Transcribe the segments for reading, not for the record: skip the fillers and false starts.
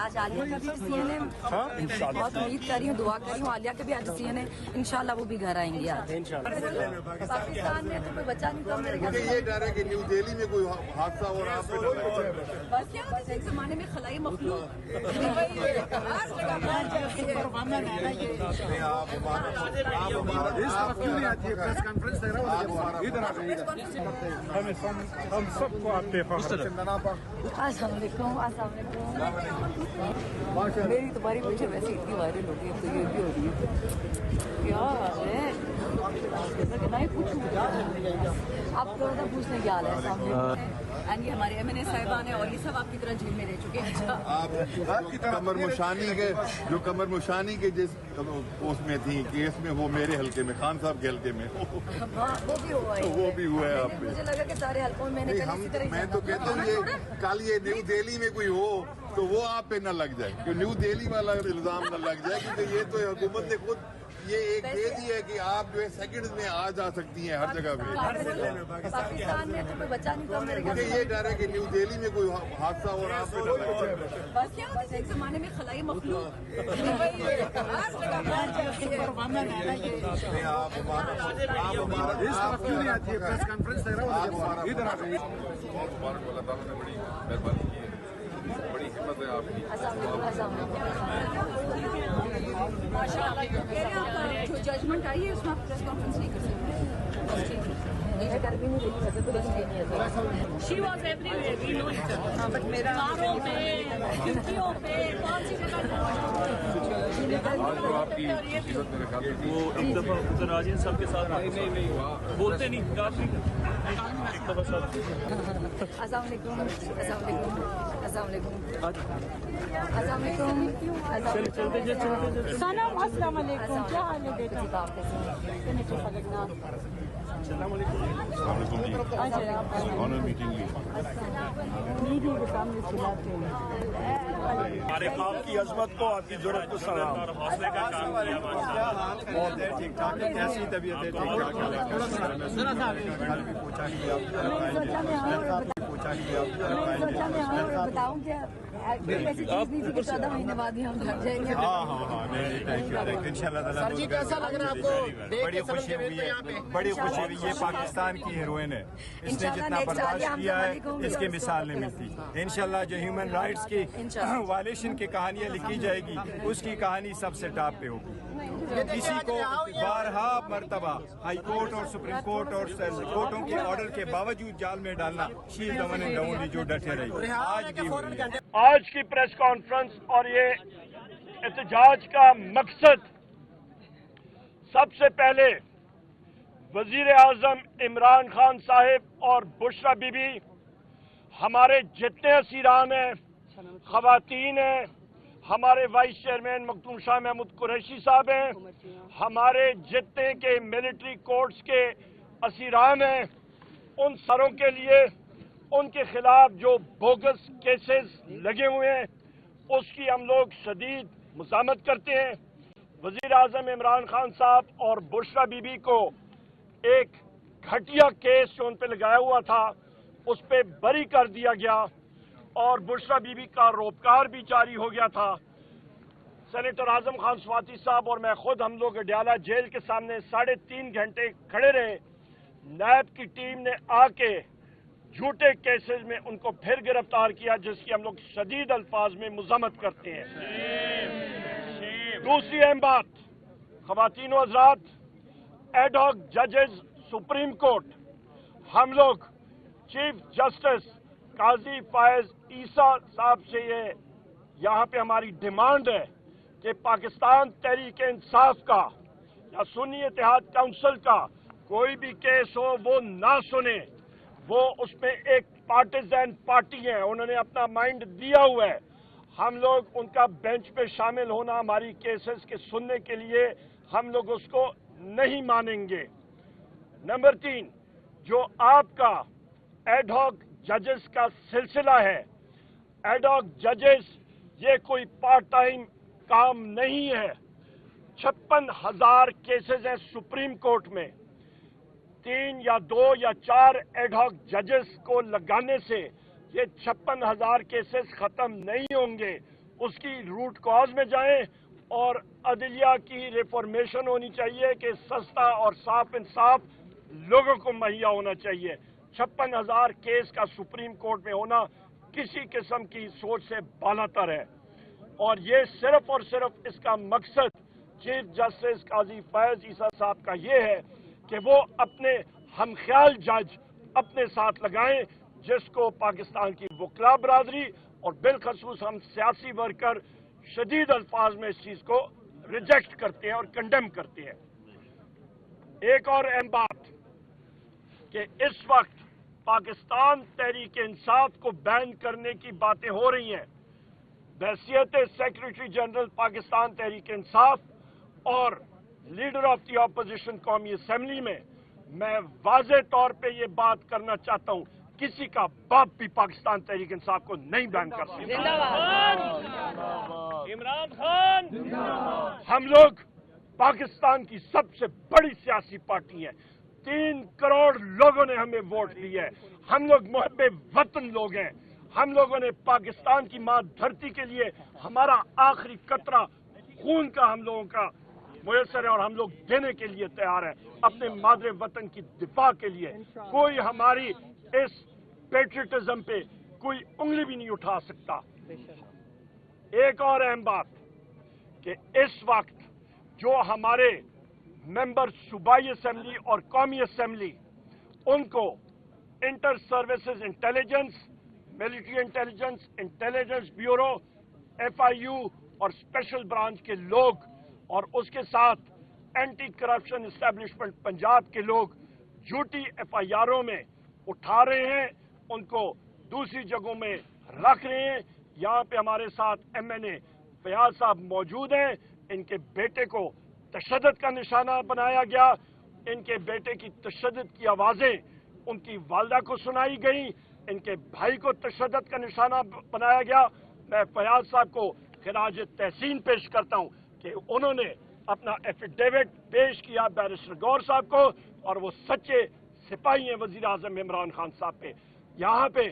آج عالیہ کا بھی سی نے بہت امید کر رہی ہوں، دعا کر رہی ہوں عالیہ کے بھی آج سی نے انشاءاللہ وہ بھی گھر آئیں گی آج۔ پاکستان میں تو کوئی بچہ نہیں کم میرے مجھے یہ ڈر ہے کہ نیو دہلی میں کوئی حادثہ اور آپ پہ بس کیا ہوتا ہے ایک زمانے میں خلائی مخلوق ہم سب کو آپ پہ فخر ہے۔ السلام علیکم۔ السلام علیکم۔ میری تمہاری وجہ ویسے اتنی وائرل ہوتی ہے تو یہ بھی ہو رہی ہے کیا ہے آپ تھوڑا سا پوچھنے کی حال ہے سامنے اینڈ یہ ہمارے ایم این اے صاحبان ہیں اور یہ سب آپ کی طرح جیل میں رہ چکے ہیں۔ کمر مشانی کے جس اس میں تھی کیس میں وہ میرے حلقے میں خان صاحب کے حلقے میں وہ بھی ہوا ہے آپ پہ۔ مجھے لگا کہ سارے حلقوں میں میں تو کہتا ہوں یہ کل یہ نیو دہلی میں کوئی ہو تو وہ آپ پہ نہ لگ جائے کہ نیو دہلی والا الزام نہ لگ جائے، کیونکہ یہ تو حکومت نے خود یہ ایک دے دی ہے کہ آپ جو ہے سیکنڈ میں آ جا سکتی ہیں ہر جگہ پہ۔ پاکستان میں تو کوئی بچہ نہیں کم میرے مجھے یہ ڈر ہے کہ نیو دہلی میں کوئی حادثہ اور آپ پہ نہ لگ جائے۔ بس کیا ہوتا ہے ایک زمانے میں خلائی مخلوق بڑی ہمت ہے آپ کی۔ ماشاء اللہ جو ججمنٹ آئی ہے اس میں آپ پریس کانفرنس نہیں کر سکتے۔ She was everywhere, we know each other. کاروں پہ، کھڑکیوں پہ، کون سی جگہ وہ ایک دفعہ ادھر راجین صاحب کے ساتھ بولتے نہیں کافی السلام علیکم۔ السلام علیکم۔ السلام علیکم۔ السلام علیکم۔ سلام السلام علیکم، کیا حال ہے بیٹا؟ السلام علیکم۔ ہمارے کام کی عظمت کو، آپ کی ضرورت کو سلام اور حوصلے کا کام کیا ماشاءاللہ۔ بہت ہے ٹھیک ٹھاک ہے، کیسی طبیعت ہے؟ بتاؤں کہ ایسی چیز نہیں تھی کہ 14 مہینے بعد ہی ہم گھر جائیں گے۔ ان شاء اللہ تعالیٰ بڑی خوشی ہوئی ہے، بڑی خوشی ہوئی۔ یہ پاکستان کی ہیروئن ہے، اس نے جتنا برداشت کیا ہے اس کی مثال نہیں ملتی۔ انشاءاللہ جو ہیومن رائٹس کی وائلیشن کی کہانیاں لکھی جائے گی اس کی کہانی سب سے ٹاپ پہ ہوگی۔ کسی کو بارہا مرتبہ ہائی کورٹ اور سپریم کورٹ اور کورٹوں کے آرڈر کے باوجود جال میں ڈالنا شی از the one and only جو ڈٹے رہی آج بھی ہوئی ہے۔ آج کی پریس کانفرنس اور یہ احتجاج کا مقصد سب سے پہلے وزیر اعظم عمران خان صاحب اور بشرا بی بی، ہمارے جتنے اسیران ہیں، خواتین ہیں، ہمارے وائس چیئرمین مختوم شاہ محمود قریشی صاحب ہیں، ہمارے جتنے کے ملٹری کورٹس کے اسیران ہیں، ان سروں کے لیے ان کے خلاف جو بوگس کیسز لگے ہوئے ہیں اس کی ہم لوگ شدید مزاحمت کرتے ہیں۔ وزیر اعظم عمران خان صاحب اور بشرا بی بی کو ایک گھٹیا کیس جو ان پہ لگایا ہوا تھا اس پہ بری کر دیا گیا اور بشرا بی بی کا روزگار بھی جاری ہو گیا تھا۔ سینیٹر اعظم خان سواتی صاحب اور میں خود ہم لوگ اڈیالہ جیل کے سامنے 3.5 گھنٹے کھڑے رہے۔ نیب کی ٹیم نے آ کے جھوٹے کیسز میں ان کو پھر گرفتار کیا، جس کی ہم لوگ شدید الفاظ میں مذمت کرتے ہیں۔ دوسری اہم بات، خواتین و حضرات، ایڈ ہاک ججز سپریم کورٹ، ہم لوگ چیف جسٹس قاضی فائز عیسیٰ صاحب سے یہ یہاں پہ ہماری ڈیمانڈ ہے کہ پاکستان تحریک انصاف کا یا سنی اتحاد کونسل کا کوئی بھی کیس ہو وہ نہ سنے۔ وہ اس میں ایک پارٹیزن پارٹی ہے، انہوں نے اپنا مائنڈ دیا ہوا ہے۔ ہم لوگ ان کا بینچ پہ شامل ہونا ہماری کیسز کے سننے کے لیے ہم لوگ اس کو نہیں مانیں گے۔ نمبر 3، جو آپ کا ایڈ ہاک ججز کا سلسلہ ہے، ایڈ ہاک ججز یہ کوئی پارٹ ٹائم کام نہیں ہے۔ 56,000 کیسز ہیں سپریم کورٹ میں، 3 یا 2 یا 4 ایڈ ہاک ججز کو لگانے سے یہ 56,000 کیسز ختم نہیں ہوں گے۔ उसकी रूट कॉज में जाएं और अदलिया की रिफॉर्मेशन होनी चाहिए कि सस्ता और साफ इंसाफ लोगों को मुहैया होना चाहिए। 56,000 केस का सुप्रीम कोर्ट में होना किसी किस्म की सोच से बालातर है और ये सिर्फ और सिर्फ इसका मकसद चीफ जस्टिस काजी फैज ईसा साहब का ये है कि वो अपने हमख्याल जज अपने साथ लगाएं जिसको पाकिस्तान की वकला बरादरी और बिलखसूस हम सियासी वर्कर शदीद अल्फाज में इस चीज को रिजेक्ट करते हैं और कंडेम करते हैं। एक और अहम बात कि इस वक्त पाकिस्तान तहरीक इंसाफ को बैन करने की बातें हो रही हैं। बहैसियत सेक्रेटरी जनरल पाकिस्तान तहरीक इंसाफ और लीडर ऑफ द अपोजिशन कौमी असेंबली में मैं वाज़े तौर पे ये बात करना चाहता हूं, किसी का बाप भी पाकिस्तान तहरीक इंसाफ को नहीं बैन कर सकता। इमरान खान, हम लोग पाकिस्तान की सबसे बड़ी सियासी पार्टी है। 3 करोड़ लोगों ने हमें वोट दिए है। हम लोग मुहब्बे वतन लोग हैं। हम लोगों ने पाकिस्तान की मां धरती के लिए हमारा आखिरी कतरा खून का हम लोगों का मुयसर है और हम लोग देने के लिए तैयार हैं अपने मादरे वतन की दिफा के लिए। कोई हमारी इस पेट्रियटिज्म पे कोई उंगली भी नहीं उठा सकता। एक और अहम बात कि इस वक्त जो हमारे मेंबर सूबाई असेंबली और कौमी असेंबली, उनको inter services intelligence, military intelligence, intelligence bureau, FIU और स्पेशल ब्रांच के लोग और उसके साथ एंटी करप्शन एस्टेब्लिशमेंट पंजाब के लोग झूठी FIRों में उठा रहे हैं, उनको दूसरी जगहों में रख रहे हैं। यहाँ पे हमारे साथ MNA फयाज साहब मौजूद हैं। इनके बेटे को तशद्दुद का निशाना बनाया गया। इनके बेटे की तशद्दुद की आवाजें उनकी वालदा को सुनाई गई। इनके भाई को तशद्दुद का निशाना बनाया गया। मैं फयाज साहब को खिराज तहसीन पेश करता हूं कि उन्होंने अपना एफिडेविट पेश किया बैरिस्टर गौर साहब को और वो सच्चे सिपाही हैं वजीर आजम इमरान खान साहब पे। यहाँ पे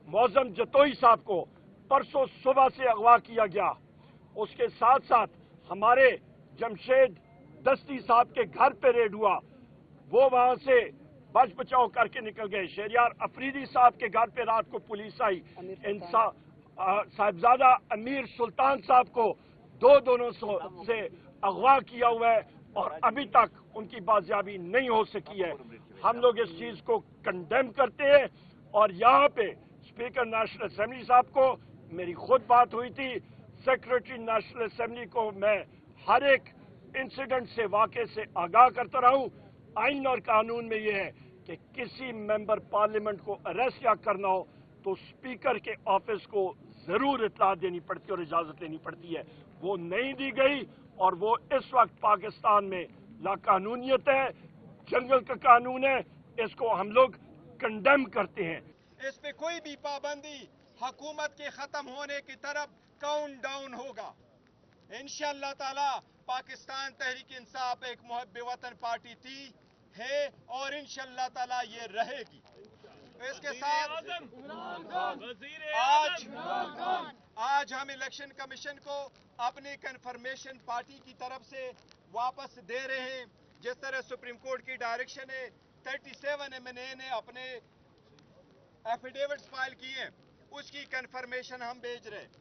मौजम जतोई साहब को परसों सुबह से अगवा किया गया। उसके साथ साथ हमारे जमशेद दस्ती साहब के घर पे रेड हुआ, वो वहां से बच बचाव करके निकल गए। शहरियार अफरीदी साहब के घर पे रात को पुलिस आई। साहिबजादा अमीर सुल्तान साहब को दोनों से अगवा किया हुआ है और अभी तक उनकी बाजियाबी नहीं हो सकी है। हम लोग इस चीज को कंडेम करते हैं और यहाँ पे स्पीकर नेशनल असेंबली साहब को मेरी खुद बात हुई थी। सेक्रेटरी नेशनल असेंबली को मैं हर एक इंसिडेंट से, वाक़े से आगाह करता रहा हूं। आइन और कानून में यह है कि किसी मेंबर पार्लियामेंट को अरेस्ट या करना हो तो स्पीकर के ऑफिस को जरूर इत्तला देनी पड़ती है और इजाजत लेनी पड़ती है। वो नहीं दी गई और वो इस वक्त पाकिस्तान में लाकानूनियत है, जंगल का कानून है। इसको हम लोग कंडेम करते हैं। इस पे कोई भी पाबंदी हुकूमत के खत्म होने की तरफ काउंट डाउन होगा। इंशाअल्लाह ताला पाकिस्तान तहरीक इंसाफ एक मुहब्बे वतन पार्टी थी, है और इंशाअल्लाह ताला ये रहेगी। इसके साथ आज हम इलेक्शन कमीशन को अपनी कन्फर्मेशन पार्टी की तरफ से वापस दे रहे हैं। जिस तरह सुप्रीम कोर्ट की डायरेक्शन है, 37 MNA ने अपने एफिडेविट्स फाइल किए, उसकी कन्फर्मेशन हम भेज रहे हैं।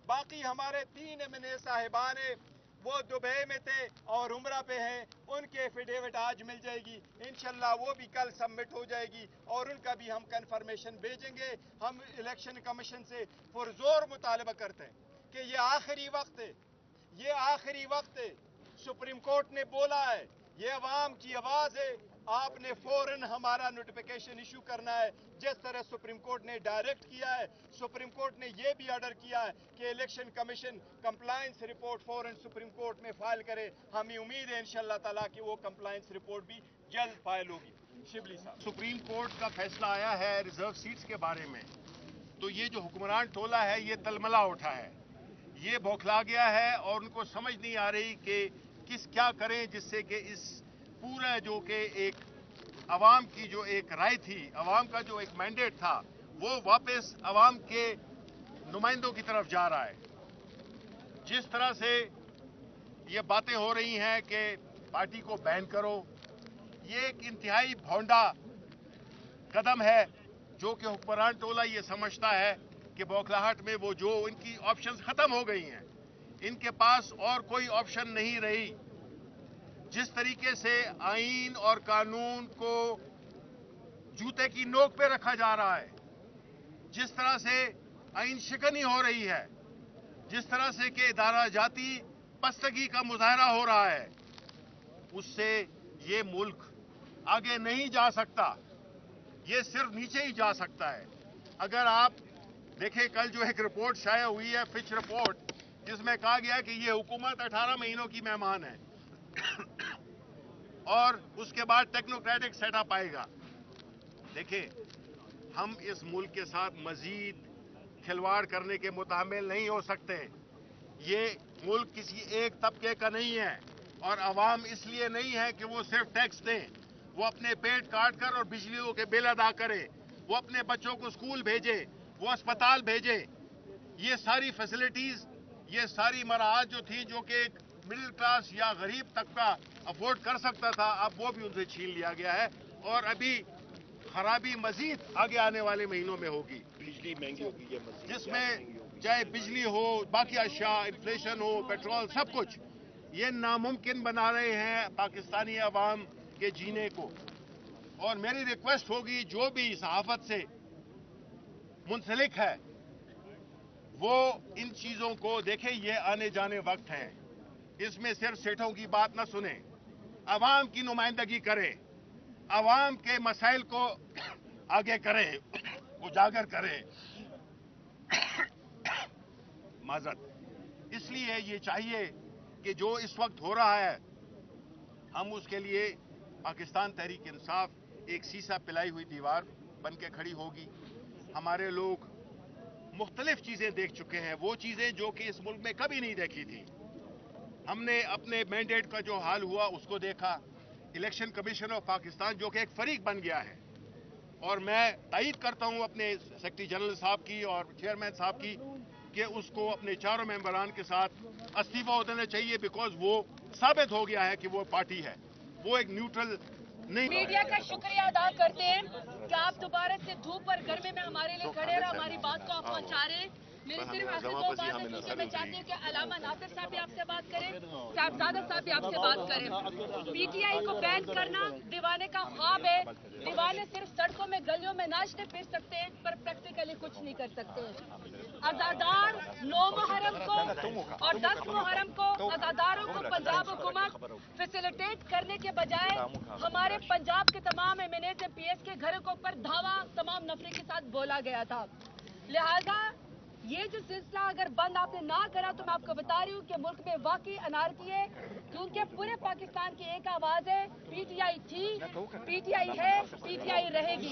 बाकी हमारे 3 MNA साहिबान है, वो दुबई में थे और उम्रा पे हैं, उनके एफिडेविट आज मिल जाएगी। इंशाल्लाह वो भी कल सबमिट हो जाएगी और उनका भी हम कन्फर्मेशन भेजेंगे। हम इलेक्शन कमीशन से पुरजोर मुतालबा करते हैं कि ये आखिरी वक्त है, ये आखिरी वक्त है। सुप्रीम कोर्ट ने बोला है, ये अवाम की आवाज है, आपने फौरन हमारा नोटिफिकेशन इशू करना है। जिस तरह सुप्रीम कोर्ट ने डायरेक्ट किया है, सुप्रीम कोर्ट ने यह भी ऑर्डर किया है कि इलेक्शन कमीशन कंप्लायंस रिपोर्ट फौरन सुप्रीम कोर्ट में फाइल करे। हमें उम्मीद है इंशाअल्लाह ताला कि वो कंप्लायंस रिपोर्ट भी जल्द फाइल होगी। शिबली साहब, सुप्रीम कोर्ट का फैसला आया है रिजर्व सीट्स के बारे में, तो ये जो हुक्मरान टोला है ये तलमला उठा है, ये बौखला गया है और उनको समझ नहीं आ रही कि क्या करें जिससे कि इस पूरा जो कि एक अवाम की जो एक राय थी, अवाम का जो एक मैंडेट था, वो वापस अवाम के नुमाइंदों की तरफ जा रहा है। जिस तरह से ये बातें हो रही हैं कि पार्टी को बैन करो, ये एक इंतहाई भौंडा कदम है जो कि हुक्मरान टोला ये समझता है कि बौखलाहट में वो जो इनकी ऑप्शंस खत्म हो गई हैं, इनके पास और कोई ऑप्शन नहीं रही। जिस तरीके से आईन और कानून को जूते की नोक पे रखा जा रहा है, जिस तरह से आईन शिकनी हो रही है, जिस तरह से कि इदारा जाती पस्तगी का मुजाहरा हो रहा है, उससे ये मुल्क आगे नहीं जा सकता, ये सिर्फ नीचे ही जा सकता है। अगर आप देखें, कल जो एक रिपोर्ट शाया हुई है, फिच रिपोर्ट, जिसमें कहा गया कि ये हुकूमत 18 महीनों की मेहमान है और उसके बाद टेक्नोक्रेटिक सेटअप आएगा। देखिए, हम इस मुल्क के साथ मजीद खिलवाड़ करने के मुतामिल नहीं हो सकते। ये मुल्क किसी एक तबके का नहीं है और अवाम इसलिए नहीं है कि वो सिर्फ टैक्स दें, वो अपने पेट काट कर और बिजलियों के बिल अदा करे, वो अपने बच्चों को स्कूल भेजे, वो अस्पताल भेजे। ये सारी फैसिलिटीज, ये सारी मराहत जो थी, जो कि एक मिडिल क्लास या गरीब तबका अफोर्ड कर सकता था, अब वो भी उनसे छीन लिया गया है और अभी खराबी मजीद आगे आने वाले महीनों में होगी। बिजली महंगी होगी, जिसमें चाहे बिजली हो, बाकी अशिया, इन्फ्लेशन हो, पेट्रोल, सब कुछ ये नामुमकिन बना रहे हैं पाकिस्तानी अवाम के जीने को। और मेरी रिक्वेस्ट होगी, जो भी सहाफत से मुंसलिक है वो इन चीजों को देखे। ये आने जाने वक्त है, इसमें सिर्फ सेठों की बात न सुने, अवाम की नुमाइंदगी करे, अवाम के मसाइल को आगे करे, उजागर करे। माजरत, इसलिए ये चाहिए कि जो इस वक्त हो रहा है, हम उसके लिए पाकिस्तान तहरीक इंसाफ एक सीसा पिलाई हुई दीवार बन के खड़ी होगी। हमारे लोग मुख्तलिफ चीजें देख चुके हैं, वो चीजें जो कि इस मुल्क में कभी नहीं देखी थी। हमने अपने मैंडेट का जो हाल हुआ उसको देखा। इलेक्शन कमीशन ऑफ पाकिस्तान जो कि एक फरीक बन गया है, और मैं तायीद करता हूं अपने सेक्रेटरी जनरल साहब की और चेयरमैन साहब की कि उसको अपने चारों मेंबरान के साथ इस्तीफा देना चाहिए, बिकॉज वो साबित हो गया है कि वो पार्टी है, वो एक न्यूट्रल नहीं। मीडिया का शुक्रिया अदा करते हैं कि आप दोबारा से धूप और गर्मी में हमारे लिए खड़े और हमारी बात को आप पहुंचा रहे हैं। मेरी सिर्फ आपसे दो बात है, क्योंकि मैं चाहती हूँ कि अलामा नासिर साहब भी आपसे बात करें, साहबजादा साहब भी आपसे बात करें। पीटीआई को बैन करना दीवाने का ख्वाब है। दीवाने सिर्फ सड़कों में गलियों में नाचते फिर सकते हैं, पर प्रैक्टिकली कुछ नहीं कर सकते। अजादार 9 मुहर्रम को और 10 मुहर्रम को अजादारों को पंजाब हुकूमत फैसिलिटेट करने के बजाय हमारे पंजाब के तमाम एमएनएस पीएस के घरों के ऊपर धावा तमाम नफरे के साथ बोला गया था। लिहाजा ये जो सिलसिला अगर बंद आपने ना करा तो मैं आपको बता रही हूँ कि मुल्क में वाकई अनारकी है, क्योंकि पूरे पाकिस्तान की एक आवाज है, पीटीआई थी, पीटीआई है, पीटीआई रहेगी।